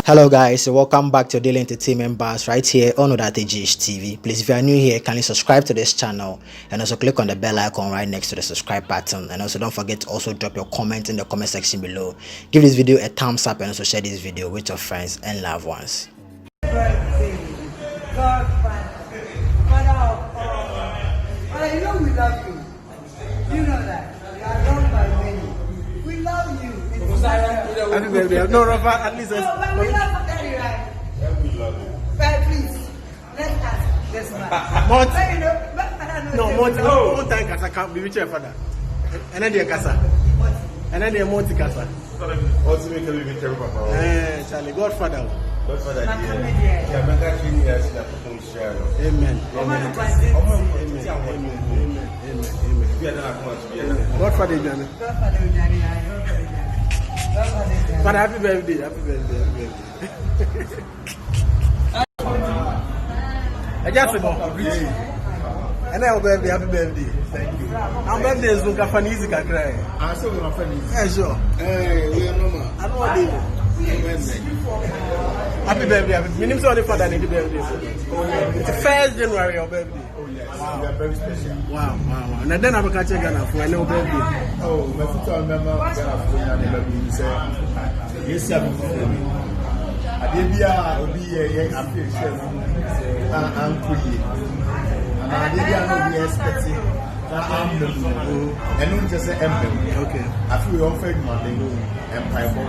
Hello guys, welcome back to Daily Entertainment Bars right here on Odatejish TV. Please, if you are new here, kindly subscribe to this channel and also click on the bell icon right next to the subscribe button. And also don't forget to also drop your comment in the comment section below. Give this video a thumbs up and also share this video with your friends and loved ones. Father, you know we love you. You know that. You are loved by many. We love you. Happy birthday. No, Rafa, at least. No, but we love you, right? We love you. But please, let us this man. Monty. But you know, but Father knows. No, Monty. No time Kasa can't be with your father. And then the Kasa. And then the Monty Kasa. Ultimately, we care about our Charlie, Godfather. Godfather. Amen. Amen. Godfather, Johnny. But happy birthday, happy birthday, happy birthday. I just said, and I birthday, happy birthday. Thank you. Our birthday is going to be easy, can cry. I said, we're friends. Yeah, sure. Hey, we are normal. I know what it is. Happy birthday, happy birthday. Minimum only for that birthday. It's the 1st January, your birthday. Oh, yes. Wow. You are very special. Wow. And then I'm going to check Ghana for a little birthday. Oh, my sister, I remember Ghana for Ghana, you said, yes, I'm I did be a chef. I'm pretty. And I did be expecting that I'm the and not just an emblem. Okay. I feel offered my name and Bible.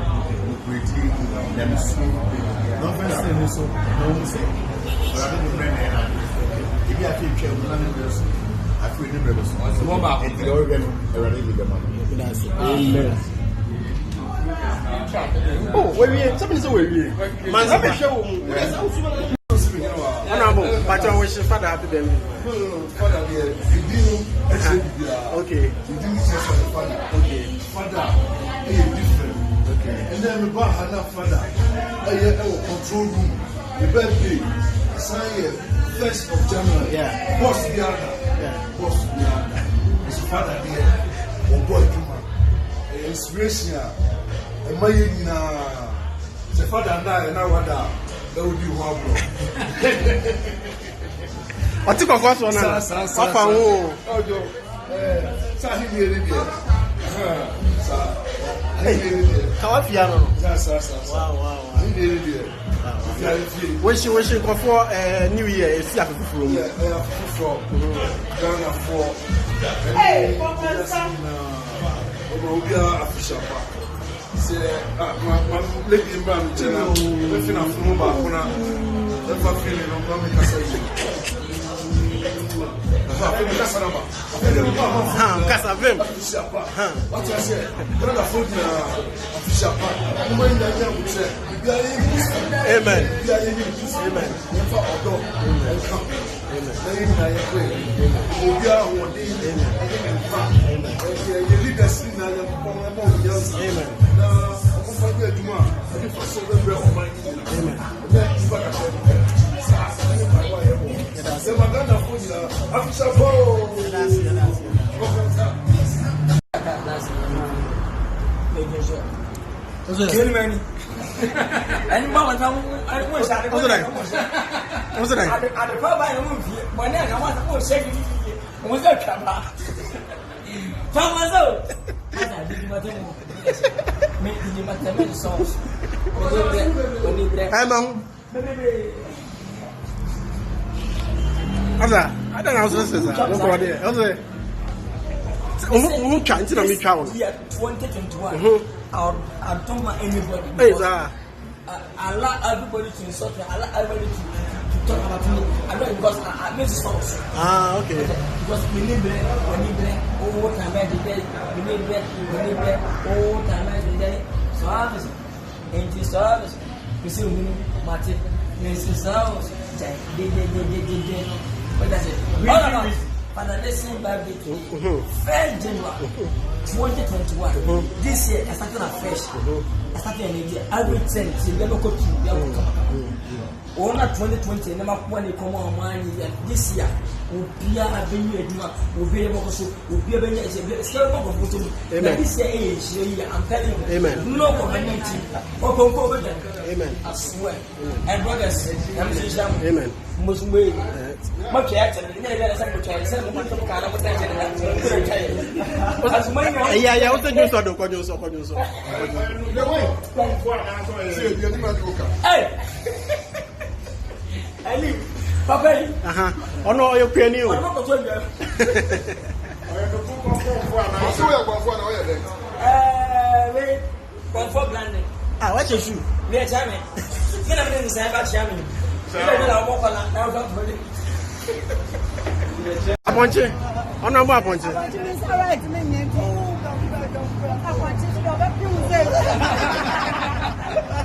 Them so no first so no say but I don't remember if you have to check one of them I feel the brothers so one back and the organ already with the man. Amen. Oh, where we something so where we man say show honorable but I wish father happy birthday. Father you didn't okay you didn't say father okay father is different. And then we bought her father. I control room. The birthday. Sign 1st of January. Yeah. Boss the other. Yeah. Boss the other. His father there. Oh boy, Juma. Inspiration. And my the father and I what that would be one bro. What you got one now? Papa wo. Oh yo. Sa he be Kawafiano. Wow. Wishing for New Year. It's from Ghana for. Hey, Papa. Official park. Say, my lady in Bam, Jenna, if you're from Bakuna, never feeling on Casa. Casavem. What I said, brother, food official park. Amen. Amen. Never although. Amen. And Mama, I wish I What's the name? I don't know how to say that. Look what it is. Who can't tell me travel? 2021. I don't want anybody. Hey, I allow everybody to insult me. I allow everybody to talk about me. I know because I made songs. Okay. Because we need black, oh, time I did that. We need black, oh, time I did that. So obviously, in this service, we see me, Martin, this is ours. But that's it. All of us, for the lesson by the 1st January. 2021. This year, I started afresh. I started an idea. Every 10, so we have a coach. Or not 2020, and I'm going to come on money. This year, we'll be a venue, we'll be able to, we'll be able to still not of photo. This year, age, I'm telling you. Amen. No community. Amen. I swear. And brothers, I'm saying, amen. Must wait. Much actually, never some child, some kind of attention. Yeah, what you saw, hey, Papa, oh no, you're paying you. I'm not going to ah, what's your shoe? We are jamming. Get up in the same about jamming. Aponche, on a Aponche.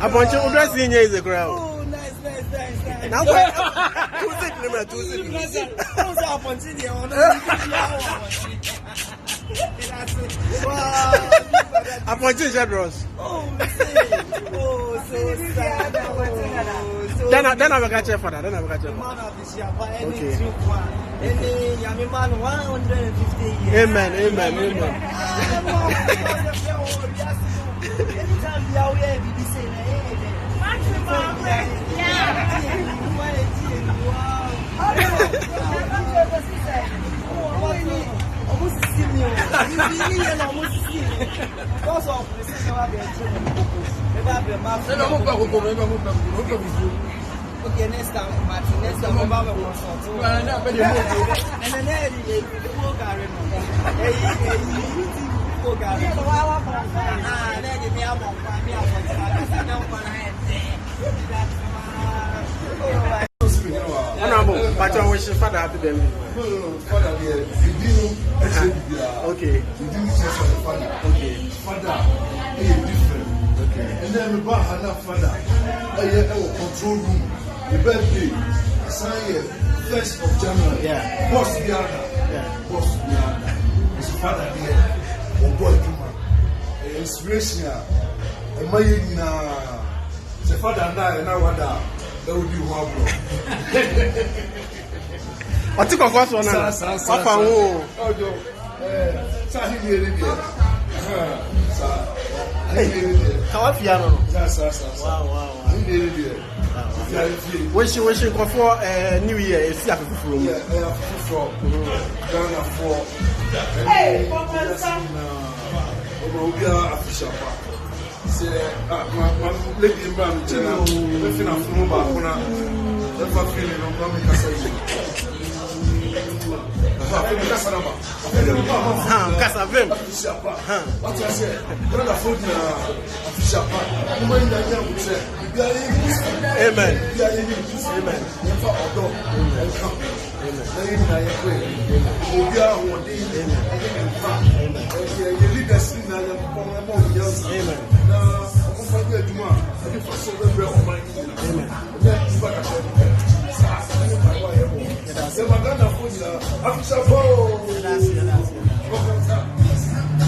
Aponche, who does see is a crowd? Oh, nice. Now, who's it? Aponche Jadros. Oh, so sad. Then I will catch you for that. Okay. Amen. Okay, next time, Martin. Next time, I'm going to consult. And then Honorable, but I wish your father happy birthday. No, father, okay. You didn't say father. Okay. Father is different. Okay. And then we bought another father. I control room. The birthday, Sunday, 1st of January. Yeah. Boss Diana. His father there. Oh boy, Juma. Inspiration. And my the father and I wonder. That would be one blow. I took a course on that. Wishing for New Year is Amen.